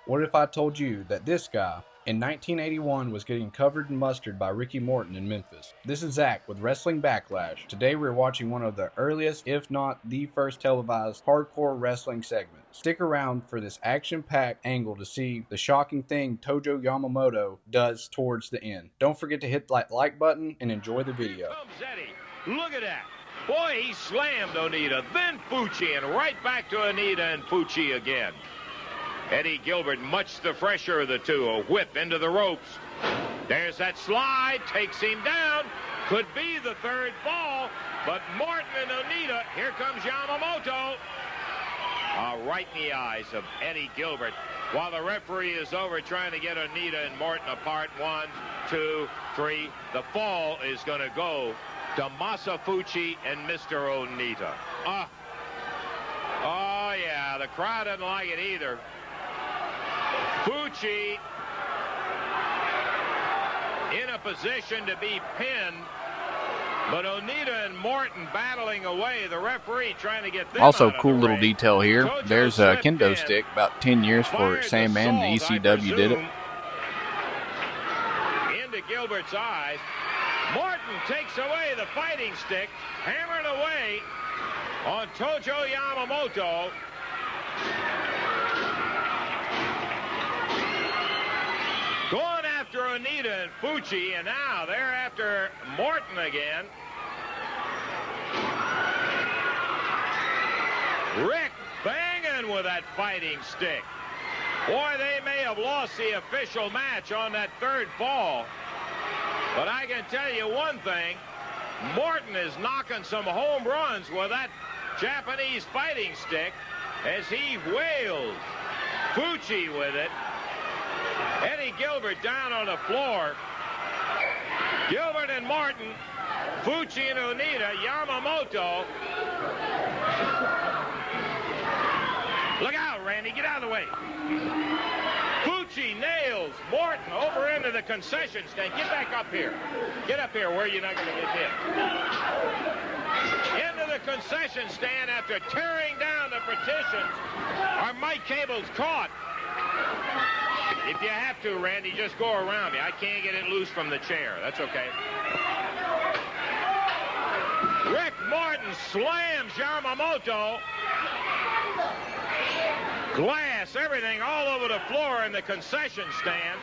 What if I told you that this guy in 1981 was getting covered in mustard by Ricky Morton in Memphis? This is Zach with Wrestling Backlash. Today we're watching one of the earliest, if not the first televised hardcore wrestling segments. Stick around for this action-packed angle to see the shocking thing Tojo Yamamoto does towards the end. Don't forget to hit that like button and enjoy the video. Here comes Eddie. Look at that. Boy, he slammed Onita, then Fuchi, and right back to Onita and Fuchi again. Eddie Gilbert, much the fresher of the two, a whip into the ropes. There's that slide, takes him down. Could be the third fall, but Morton and Onita, here comes Yamamoto. Right in the eyes of Eddie Gilbert, while the referee is over trying to get Onita and Morton apart. 1, 2, 3. The fall is going to go to Masa Fuchi and Mr. Onita. Oh, yeah, the crowd doesn't like it either. Fuchi in a position to be pinned, but Onita and Morton battling away. The referee trying to get them Also, out of cool the little ring. detail here. Tojo There's a slipped kendo in, stick, about 10 years for fired Sandman. The assault, I ECW did it. presume, into Gilbert's eyes. Morton takes away the fighting stick, hammering away on Tojo Yamamoto. Going after Onita and Fuchi, and now they're after Morton again. Rick banging with that fighting stick. Boy, they may have lost the official match on that third fall. But I can tell you one thing, Morton is knocking some home runs with that Japanese fighting stick as he wails Fuchi with it. Eddie Gilbert down on the floor. Gilbert and Morton, Fuchi and Onita, Yamamoto. Look out, Randy, get out of the way. Fuchi nails Morton over into the concession stand. Get back up here. Get up here where you're not going to get hit. Into the concession stand after tearing down the partitions. Are Mike Cable's caught? If you have to, Randy, just go around me. I can't get it loose from the chair. That's okay. Rick Morton slams Yamamoto. Glass, everything all over the floor in the concession stand.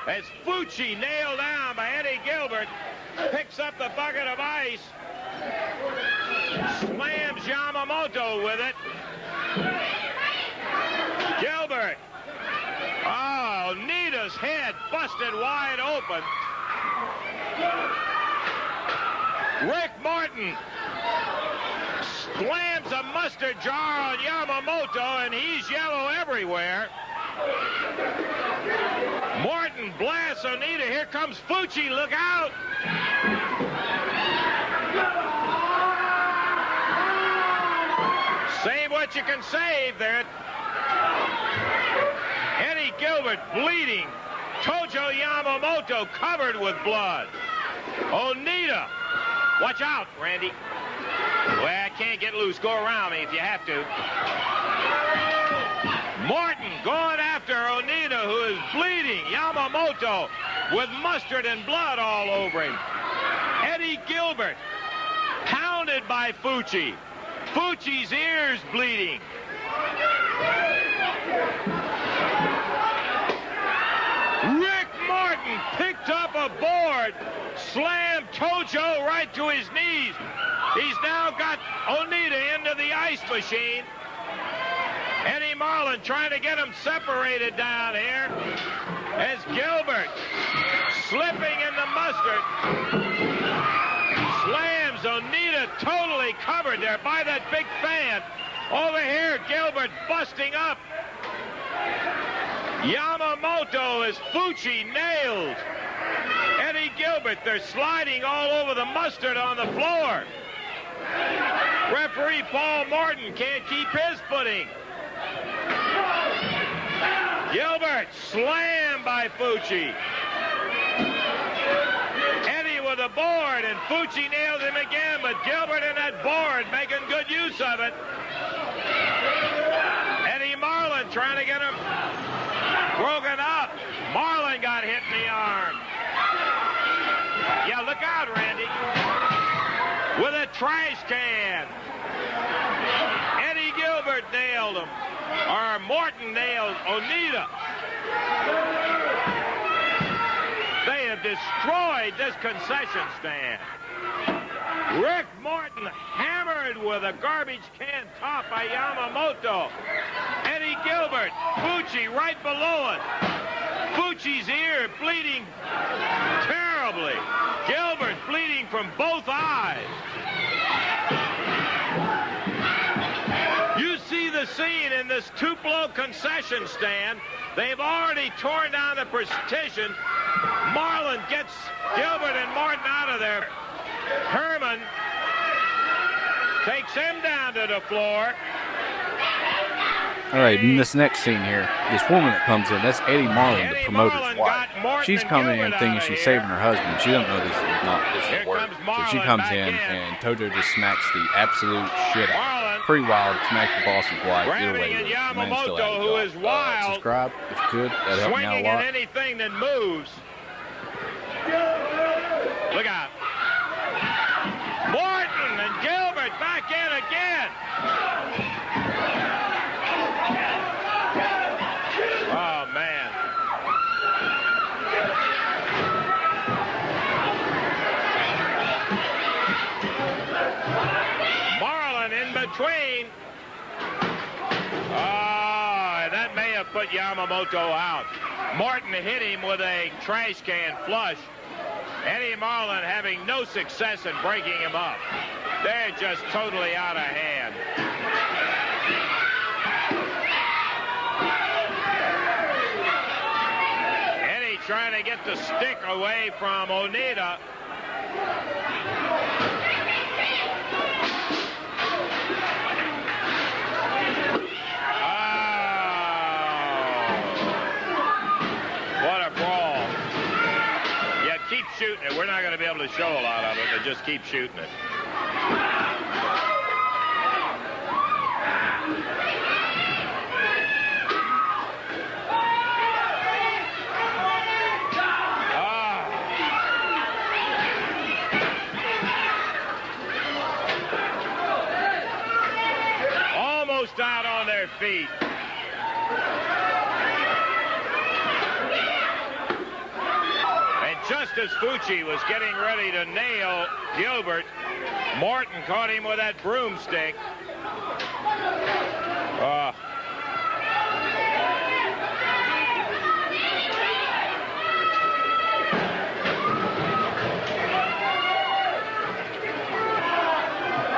As Fuchi nailed down by Eddie Gilbert, picks up the bucket of ice, slams Yamamoto with it. Gilbert. Oh, Onita's head busted wide open. Rick Morton slams a mustard jar on Yamamoto, and he's yellow everywhere. Morton blasts Onita. Here comes Fuchi. Look out. Save what you can save there. Eddie Gilbert bleeding. Tojo Yamamoto covered with blood. Onita. Watch out, Randy. Well, I can't get loose. Go around me if you have to. Morton going after Onita, who is bleeding. Yamamoto with mustard and blood all over him. Eddie Gilbert pounded by Fuchi. Fuchi's ears bleeding. Rick Morton picked up a board, slammed Tojo right to his knees. He's now got Onita into the ice machine. Eddie Marlin trying to get him separated down here as Gilbert slipping in the mustard. Slams Onita totally covered there by that big fan. Over here, Gilbert busting up. Yamamoto is Fuchi nailed. Eddie Gilbert, they're sliding all over the mustard on the floor. Referee Paul Morton can't keep his footing. Gilbert slammed by Fuchi. Eddie with a board, and Fuchi nails him again, but Gilbert in that board making good use of it. Eddie Marlin trying to get him broken up. Marlin got hit in the arm. Yeah, look out, Randy. With a trash can. Eddie Gilbert nailed him. Or Morton nailed Onita. They have destroyed this concession stand. Rick Morton hammered with a garbage can top by Yamamoto. Eddie Gilbert, Fuchi right below it. Fuchi's ear bleeding terribly. Gilbert bleeding from both eyes. You see the scene in this Tupelo concession stand. They've already torn down the partition. Marlin gets Gilbert and Morton out of there. Herman takes him down to the floor. All right, in this next scene here, this woman that comes in, that's Eddie Marlin, the promoter's wife. She's coming in thinking she's saving her husband. She doesn't know this is work. So she comes in, and Toto just smacks the absolute shit out. Pretty wild, smack the boss's wife. Either way, the man still had a job. Subscribe if you could. That'd help me out a lot. Anything that moves. Look out. Morton and Gilbert back in again. Oh, man. Marlin in between. Oh, that may have put Yamamoto out. Morton hit him with a trash can flush. Eddie Marlin having no success in breaking him up. They're just totally out of hand. Eddie trying to get the stick away from Onita. Keep shooting it. We're not going to be able to show a lot of it, but just keep shooting it. Almost out on their feet. Just as Fuchi was getting ready to nail Gilbert, Morton caught him with that broomstick.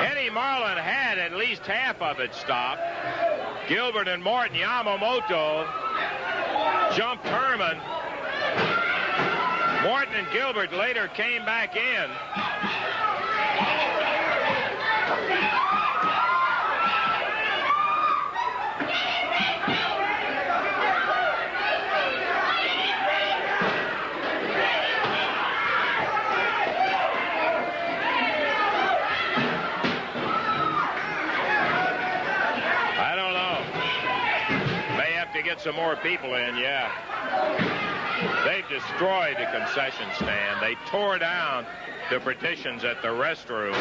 Eddie Marlin had at least half of it stopped. Gilbert and Morton, Yamamoto jumped Herman. Morton and Gilbert later came back in. I don't know. May have to get some more people in, yeah. They've destroyed the concession stand. They tore down the partitions at the restrooms.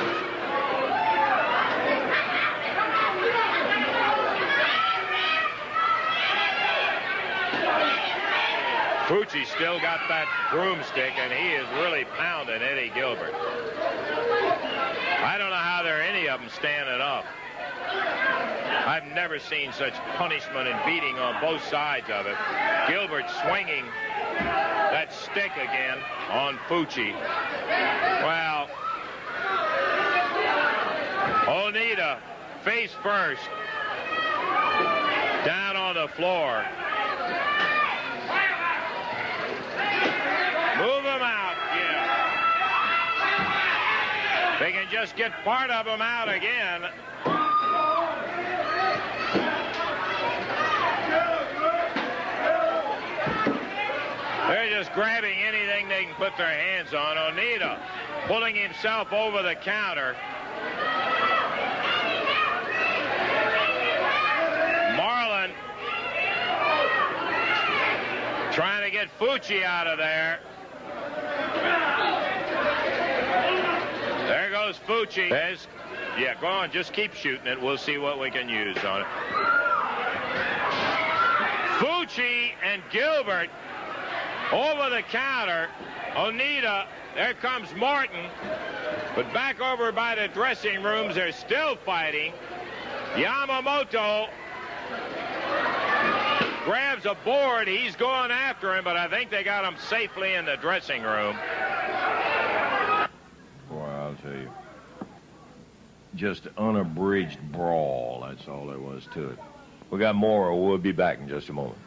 Fuchi still got that broomstick, and he is really pounding Eddie Gilbert. I don't know how there are any of them standing up. I've never seen such punishment and beating on both sides of it. Gilbert swinging that stick again on Fuchi. Well, Onita face first down on the floor. Move them out, yeah. They can just get part of them out again. They're just grabbing anything they can put their hands on. Onita pulling himself over the counter. Marlin to get Fuchi out of there. There goes Fuchi. Yeah, go on, just keep shooting it. We'll see what we can use on it. Fuchi and Gilbert over the counter. Onita, there comes Morton. But back over by the dressing rooms, they're still fighting. Yamamoto grabs a board. He's going after him, but I think they got him safely in the dressing room. Boy, I'll tell you. Just unabridged brawl. That's all there was to it. We got more, or we'll be back in just a moment.